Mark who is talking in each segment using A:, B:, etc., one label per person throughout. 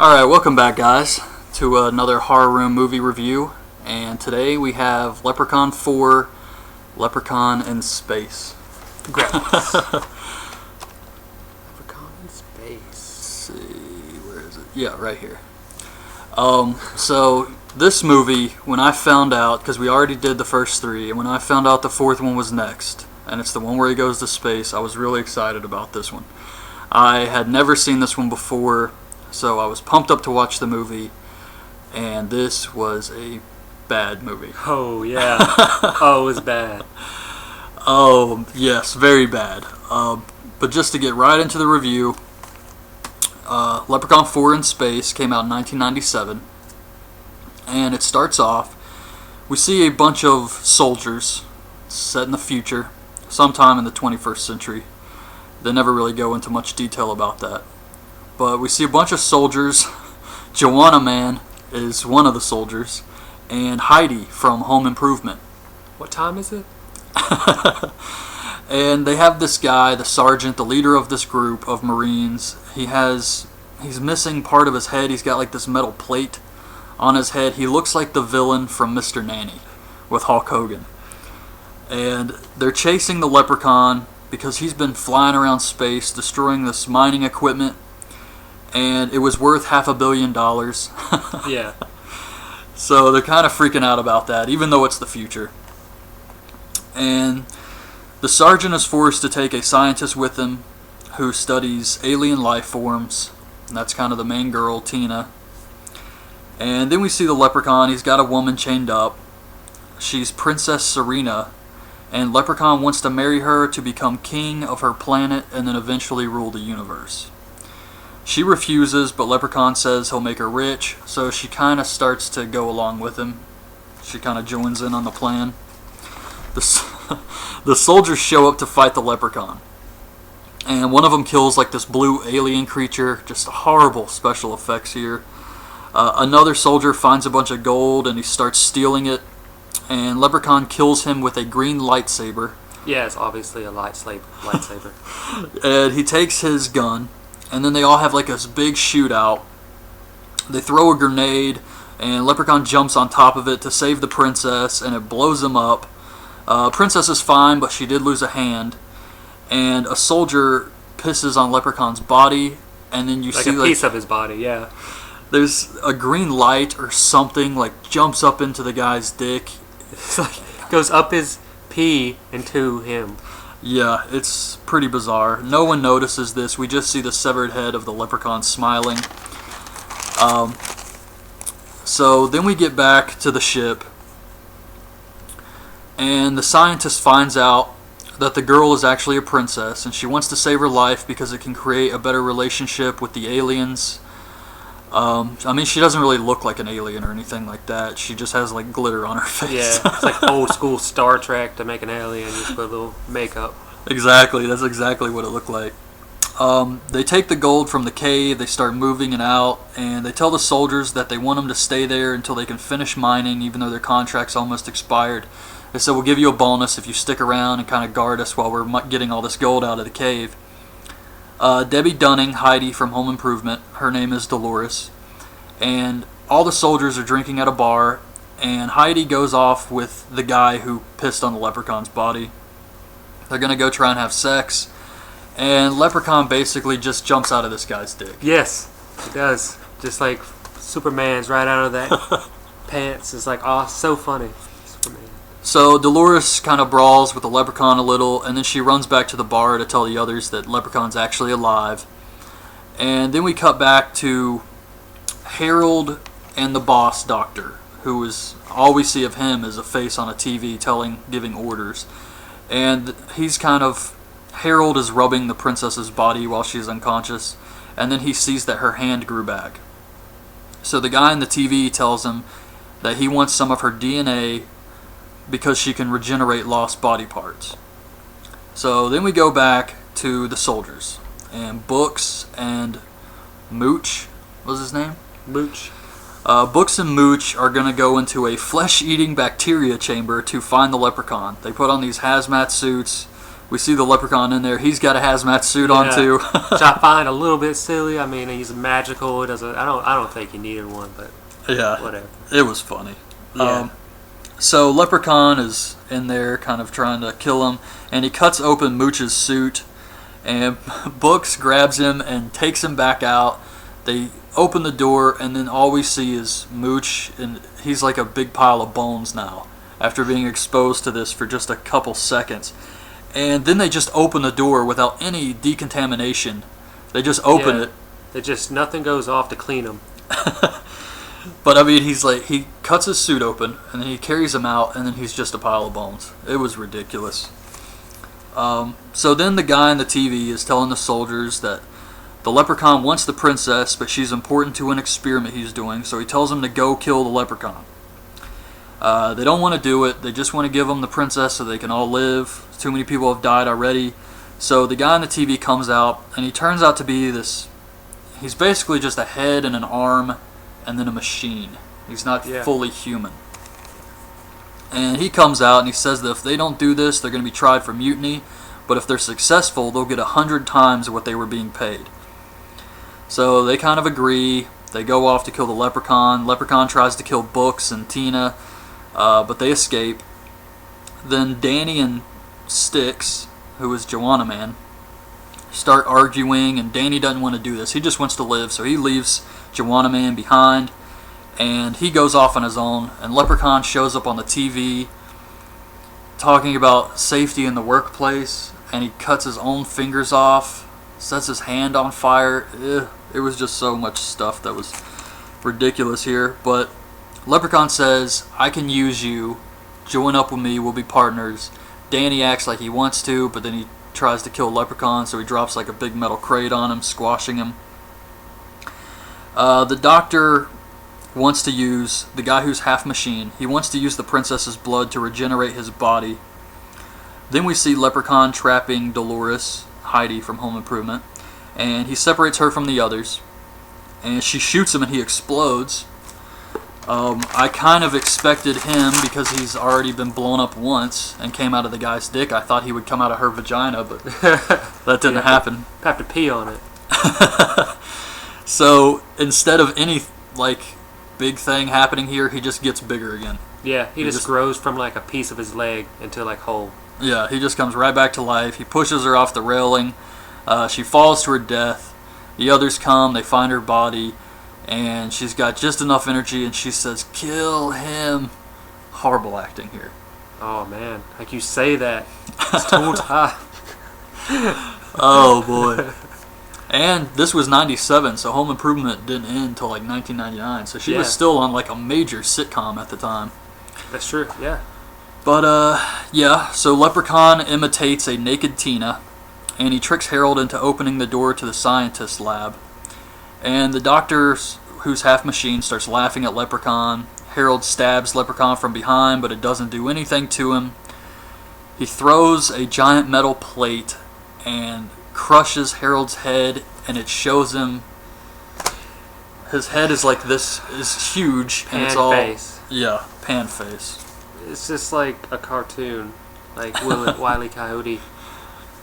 A: Alright, welcome back, guys, to another Horror Room movie review. And today we have Leprechaun 4, Leprechaun in Space.
B: Gross. Leprechaun in Space.
A: Let's see, where is it? Yeah, right here. So, this movie, when I found out, because we already did the first three, and when I found out the fourth one was next, and it's the one where he goes to space, I was really excited about this one. I had never seen this one before, so I was pumped up to watch the movie, and this was a bad movie.
B: Oh, yeah. Oh, it was bad.
A: Oh, yes, very bad. But just to get right into the review, Leprechaun 4 in Space came out in 1997, and it starts off, we see a bunch of soldiers set in the future, sometime in the 21st century. They never really go into much detail about that. But we see a bunch of soldiers. Joanna Man is one of the soldiers, and Heidi from Home Improvement.
B: What time is it?
A: And they have this guy, the sergeant, the leader of this group of Marines. He's missing part of his head. He's got like this metal plate on his head. He looks like the villain from Mr. Nanny with Hulk Hogan. And they're chasing the Leprechaun because he's been flying around space, destroying this mining equipment, and it was worth $500 million.
B: Yeah.
A: So they're kind of freaking out about that, even though it's the future. And the sergeant is forced to take a scientist with him who studies alien life forms, and that's kind of the main girl, Tina. And then we see the Leprechaun. He's got a woman chained up. She's Princess Serena, and Leprechaun wants to marry her to become king of her planet and then eventually rule the universe. She refuses, but Leprechaun says he'll make her rich, so she kind of starts to go along with him. She kind of joins in on the plan. The soldiers show up to fight the Leprechaun, and one of them kills like this blue alien creature. Just horrible special effects here. Another soldier finds a bunch of gold and he starts stealing it, and Leprechaun kills him with a green lightsaber.
B: Yeah, it's obviously a lightsaber.
A: And he takes his gun, and then they all have like this big shootout. They throw a grenade, and Leprechaun jumps on top of it to save the princess, and it blows him up. Princess is fine, but she did lose a hand. And a soldier pisses on Leprechaun's body, and then you
B: like
A: see
B: a piece of his body, yeah.
A: There's a green light or something, like jumps up into the guy's dick.
B: It's like goes up his pee into him.
A: Yeah, it's pretty bizarre. No one notices this. We just see the severed head of the Leprechaun smiling. So then we get back to the ship, and the scientist finds out that the girl is actually a princess, and she wants to save her life because it can create a better relationship with the aliens. I mean, she doesn't really look like an alien or anything like that. She just has like glitter on her face.
B: Yeah, it's like old school Star Trek to make an alien. Just put a little makeup.
A: Exactly, that's exactly what it looked like. They take the gold from the cave, they start moving it out, and they tell the soldiers that they want them to stay there until they can finish mining, even though their contract's almost expired. They said, we'll give you a bonus if you stick around and kind of guard us while we're getting all this gold out of the cave. Debbie Dunning, Heidi from Home Improvement, her name is Dolores, and all the soldiers are drinking at a bar, and Heidi goes off with the guy who pissed on the Leprechaun's body. They're going to go try and have sex, and Leprechaun basically just jumps out of this guy's dick.
B: Yes, it does. Just like Superman's right out of that pants. It's like, oh, so funny. Superman.
A: So Dolores kind of brawls with the Leprechaun a little, and then she runs back to the bar to tell the others that Leprechaun's actually alive. And then we cut back to Harold and the boss doctor, who is, all we see of him is a face on a TV giving orders. And he's Harold is rubbing the princess's body while she's unconscious, and then he sees that her hand grew back. So the guy in the TV tells him that he wants some of her DNA because she can regenerate lost body parts. So then we go back to the soldiers, and Books and Mooch, what was his name?
B: Mooch.
A: Books and Mooch are going to go into a flesh-eating bacteria chamber to find the Leprechaun. They put on these hazmat suits, We see the Leprechaun in there. He's got a hazmat suit on too.
B: Which I find a little bit silly. I mean, he's magical. It doesn't. I don't think he needed one, but
A: yeah,
B: whatever.
A: It was funny.
B: Yeah.
A: So Leprechaun is in there, kind of trying to kill him, and he cuts open Mooch's suit, and Books grabs him and takes him back out. They open the door, and then all we see is Mooch, and he's like a big pile of bones now, after being exposed to this for just a couple seconds. And then they just open the door without any decontamination. They just open it.
B: Nothing goes off to clean him.
A: But I mean, he cuts his suit open, and then he carries him out, and then he's just a pile of bones. It was ridiculous. So then the guy on the TV is telling the soldiers that the Leprechaun wants the princess, but she's important to an experiment he's doing, so he tells them to go kill the Leprechaun. They don't want to do it. They just want to give them the princess so they can all live. Too many people have died already. So the guy on the TV comes out, and he turns out to be this... He's basically just a head and an arm and then a machine. He's not fully human. And he comes out and he says that if they don't do this, they're going to be tried for mutiny. But if they're successful, they'll get 100 times what they were being paid. So they kind of agree. They go off to kill the Leprechaun. Leprechaun tries to kill Books and Tina, but they escape. Then Danny and Styx, who is Joanna Man, start arguing, and Danny doesn't want to do this. He just wants to live, so he leaves Joanna Man behind, and he goes off on his own, and Leprechaun shows up on the TV talking about safety in the workplace, and he cuts his own fingers off, sets his hand on fire. It was just so much stuff that was ridiculous here, but Leprechaun says, I can use you, join up with me, we'll be partners. Danny acts like he wants to, but then he tries to kill Leprechaun, so he drops like a big metal crate on him, squashing him. The doctor wants to use, the guy who's half machine, he wants to use the princess's blood to regenerate his body. Then we see Leprechaun trapping Dolores, Heidi from Home Improvement, and he separates her from the others, and she shoots him and he explodes. I kind of expected him, because he's already been blown up once and came out of the guy's dick. I thought he would come out of her vagina, but that didn't happen.
B: Have to pee on it.
A: So instead of any big thing happening here, he just gets bigger again.
B: Yeah, he just grows from like a piece of his leg into like whole.
A: Yeah, he just comes right back to life. He pushes her off the railing. She falls to her death. The others come. They find her body. And she's got just enough energy, and she says, kill him. Horrible acting here.
B: Oh, man. Like you say that. It's too tough.
A: Oh, boy. And this was 97, so Home Improvement didn't end until like 1999. So she was still on like a major sitcom at the time.
B: That's true, yeah.
A: But, so Leprechaun imitates a naked Tina, and he tricks Harold into opening the door to the scientist lab. And the doctor, who's half machine, starts laughing at Leprechaun. Harold stabs Leprechaun from behind, but it doesn't do anything to him. He throws a giant metal plate and crushes Harold's head, and it shows him his head is like this, is huge, and it's all
B: face.
A: Yeah, pan face.
B: It's just like a cartoon, like Wile E. Coyote.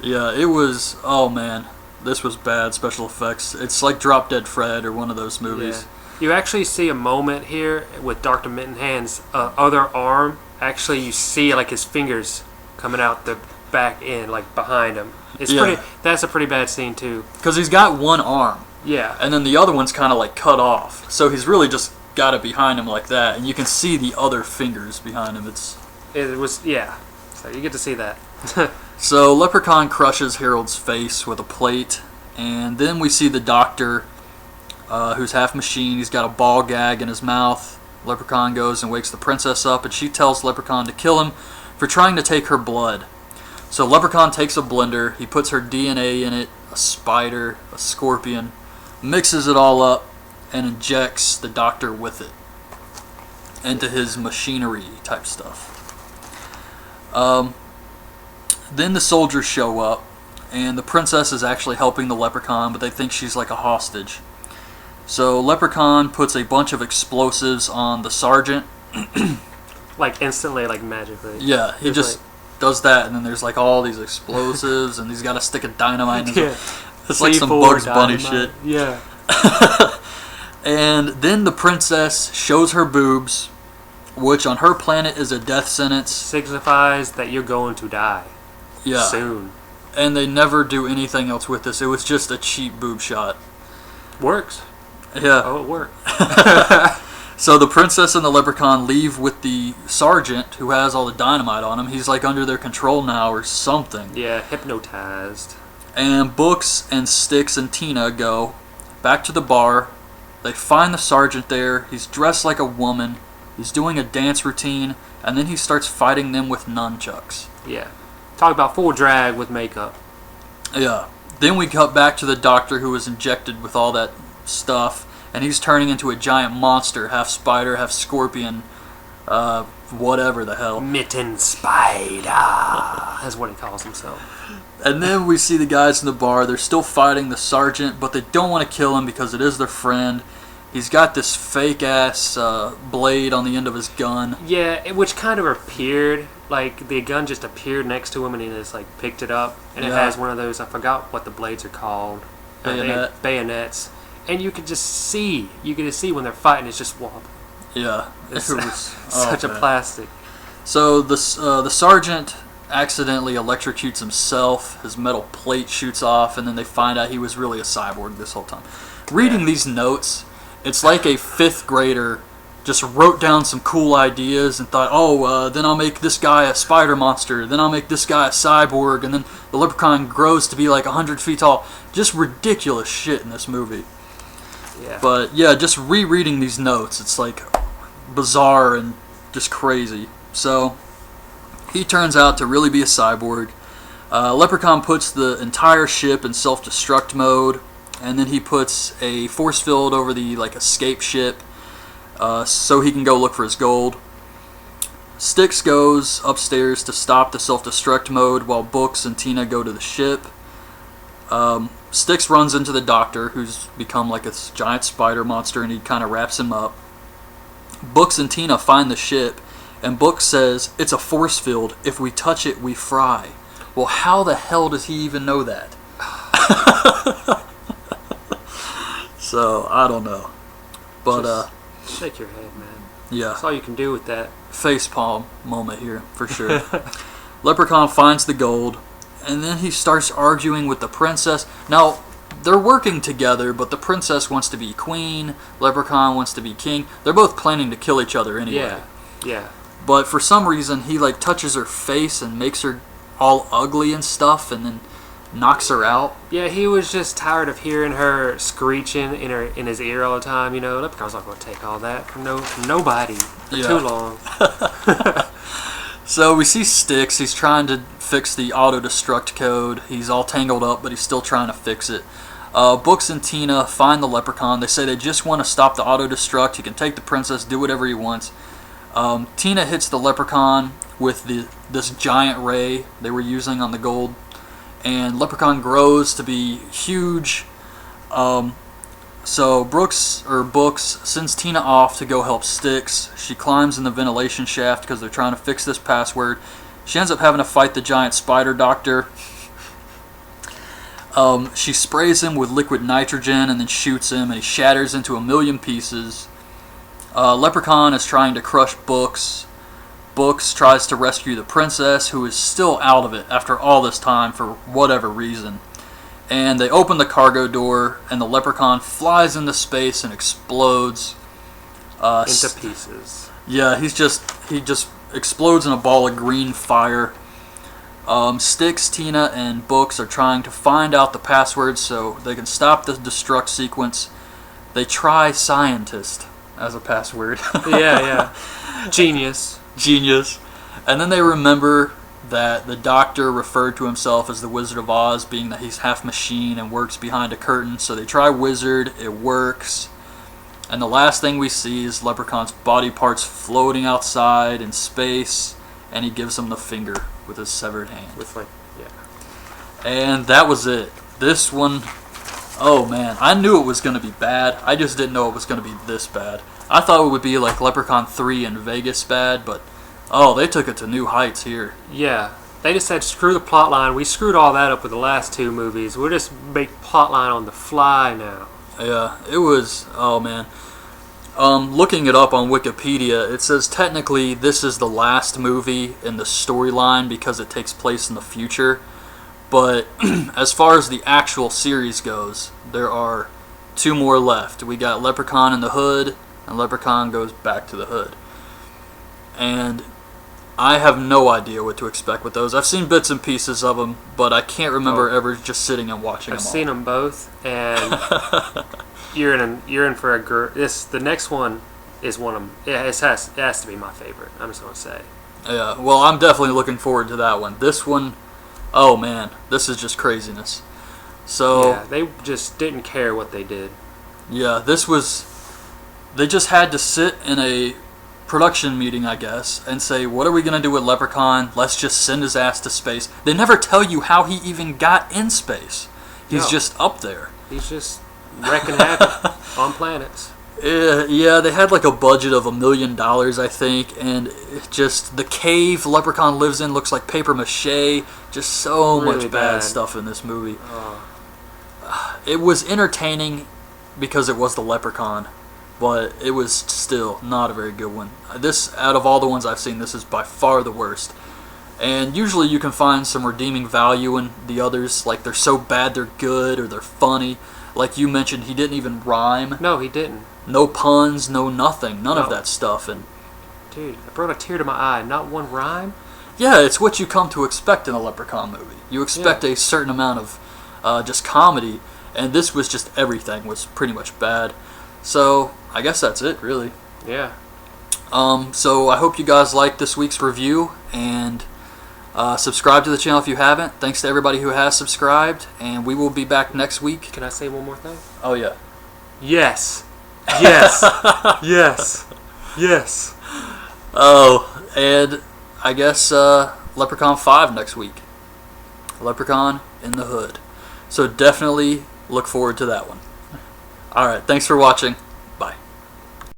A: Yeah, it was. Oh man. This was bad special effects. It's like Drop Dead Fred or one of those movies.
B: Yeah. You actually see a moment here with Dr. Mittenhand's other arm. Actually, you see like his fingers coming out the back end, like behind him. It's pretty. That's a pretty bad scene too.
A: Because he's got one arm.
B: Yeah.
A: And then the other one's kind of like cut off. So he's really just got it behind him like that, and you can see the other fingers behind him.
B: It was So you get to see that.
A: So Leprechaun crushes Harold's face with a plate, and then we see the doctor, who's half machine. He's got a ball gag in his mouth. Leprechaun goes and wakes the princess up, and she tells Leprechaun to kill him for trying to take her blood. So Leprechaun takes a blender, he puts her DNA in it, a spider, a scorpion, mixes it all up, and injects the doctor with it into his machinery type stuff. Then the soldiers show up, and the princess is actually helping the Leprechaun, but they think she's like a hostage. So Leprechaun puts a bunch of explosives on the sergeant.
B: Like instantly, like magically.
A: Yeah, he just does that, and then there's like all these explosives, and he's got a stick of dynamite. And it's like some
B: C4
A: Bugs Bunny
B: dynamite.
A: shit.
B: Yeah.
A: And then the princess shows her boobs, which on her planet is a death sentence.
B: Signifies that you're going to die.
A: Yeah.
B: Soon.
A: And they never do anything else with this. It was just a cheap boob shot.
B: Works.
A: Yeah.
B: Oh, it worked.
A: So the princess and the leprechaun leave with the sergeant who has all the dynamite on him. He's like under their control now or something.
B: Yeah, hypnotized.
A: And Books and Sticks and Tina go back to the bar. They find the sergeant there. He's dressed like a woman. He's doing a dance routine. And then he starts fighting them with nunchucks.
B: Yeah. Talk about full drag with makeup.
A: Yeah. Then we cut back to the doctor who was injected with all that stuff. And he's turning into a giant monster. Half spider, half scorpion. Whatever the hell.
B: Mitten Spider. That's what he calls himself.
A: And then we see the guys in the bar. They're still fighting the sergeant, but they don't want to kill him because it is their friend. He's got this fake-ass blade on the end of his gun.
B: Yeah, which kind of appeared. Like, the gun just appeared next to him, and he just, like, picked it up. And it has one of those, I forgot what the blades are called. Bayonets. And you can just see. You can just see when they're fighting, it's just wobble.
A: Yeah.
B: It's such a plastic.
A: So the sergeant accidentally electrocutes himself. His metal plate shoots off, and then they find out he was really a cyborg this whole time. Reading these notes, it's like a 5th grader just wrote down some cool ideas and thought, then I'll make this guy a spider monster, then I'll make this guy a cyborg, and then the leprechaun grows to be like 100 feet tall. Just ridiculous shit in this movie.
B: Yeah.
A: But yeah, just rereading these notes, it's like bizarre and just crazy. So he turns out to really be a cyborg. Leprechaun puts the entire ship in self-destruct mode, and then he puts a force field over the escape ship so he can go look for his gold. Sticks goes upstairs to stop the self-destruct mode while Books and Tina go to the ship. Sticks runs into the doctor, who's become like a giant spider monster, and he kind of wraps him up. Books and Tina find the ship, and Books says, "It's a force field. If we touch it, we fry." Well, how the hell does he even know that? So, I don't know. But,
B: just shake your head, man.
A: Yeah.
B: That's all you can do with that.
A: Facepalm moment here, for sure. Leprechaun finds the gold, and then he starts arguing with the princess. Now, they're working together, but the princess wants to be queen, Leprechaun wants to be king. They're both planning to kill each other anyway.
B: Yeah.
A: But for some reason, he touches her face and makes her all ugly and stuff, and then knocks her out.
B: Yeah, he was just tired of hearing her screeching in his ear all the time. Leprechaun's not going to take all that from nobody for too long.
A: So we see Sticks. He's trying to fix the auto-destruct code. He's all tangled up, but he's still trying to fix it. Books and Tina find the leprechaun. They say they just want to stop the auto-destruct. He can take the princess, do whatever he wants. Tina hits the leprechaun with this giant ray they were using on the gold. And Leprechaun grows to be huge. So Books sends Tina off to go help Sticks. She climbs in the ventilation shaft because they're trying to fix this password. She ends up having to fight the giant spider doctor. She sprays him with liquid nitrogen and then shoots him, and he shatters into 1,000,000 pieces. Leprechaun is trying to crush Books. Books tries to rescue the princess, who is still out of it after all this time for whatever reason. And they open the cargo door, and the leprechaun flies into space and explodes.
B: Into pieces.
A: Yeah, he just explodes in a ball of green fire. Sticks, Tina, and Books are trying to find out the password so they can stop the destruct sequence. They try scientist as a password.
B: Yeah. Genius.
A: And then they remember that the doctor referred to himself as the Wizard of Oz, being that he's half machine and works behind a curtain. So they try wizard, it works. And the last thing we see is Leprechaun's body parts floating outside in space, and he gives him the finger with his severed hand. And that was it. This one, oh man, I knew it was going to be bad. I just didn't know it was going to be this bad. I thought it would be like Leprechaun 3 in Vegas bad, but they took it to new heights here.
B: Yeah, They just said, screw the plot line. We screwed all that up with the last 2 movies. We'll just make plot line on the fly now.
A: Yeah, it was, oh man. Looking it up on Wikipedia, it says technically this is the last movie in the storyline because it takes place in the future. But as far as the actual series goes, there are 2 more left. We got Leprechaun in the Hood, and Leprechaun Goes Back to the Hood. And I have no idea what to expect with those. I've seen bits and pieces of them, but I can't remember ever just sitting and watching them all.
B: I've seen them both, and you're in for a the next one is one of them. Yeah, it has to be my favorite. I'm just gonna say.
A: Yeah, well, I'm definitely looking forward to that one. This one, oh man, this is just craziness. So
B: yeah, they just didn't care what they did.
A: Yeah, they just had to sit in a production meeting, I guess, and say, what are we going to do with Leprechaun? Let's just send his ass to space. They never tell you how he even got in space. He's just up there.
B: He's just wrecking havoc on planets.
A: Yeah, they had like a budget of $1 million, I think, and just the cave Leprechaun lives in looks like paper mache. Just so
B: really
A: much bad
B: bad
A: stuff in this movie.
B: Oh.
A: It was entertaining because it was the Leprechaun, but it was still not a very good one. This, out of all the ones I've seen, this is by far the worst. And usually you can find some redeeming value in the others, like they're so bad they're good, or they're funny. Like you mentioned, he didn't even rhyme.
B: No, he didn't.
A: No puns, no nothing, none of that stuff. And
B: dude, it brought a tear to my eye. Not one rhyme.
A: yeah, it's what you come to expect in a Leprechaun movie. You expect a certain amount of just comedy, and this was just everything was pretty much bad. So I guess that's it, really.
B: Yeah.
A: So I hope you guys liked this week's review, and subscribe to the channel if you haven't. Thanks to everybody who has subscribed, and we will be back next week.
B: Can I say one more thing?
A: Oh yeah.
B: Yes. Yes. Yes. Yes.
A: Oh, and I guess Leprechaun 5 next week. Leprechaun in the Hood. So definitely look forward to that one. Alright, thanks for watching.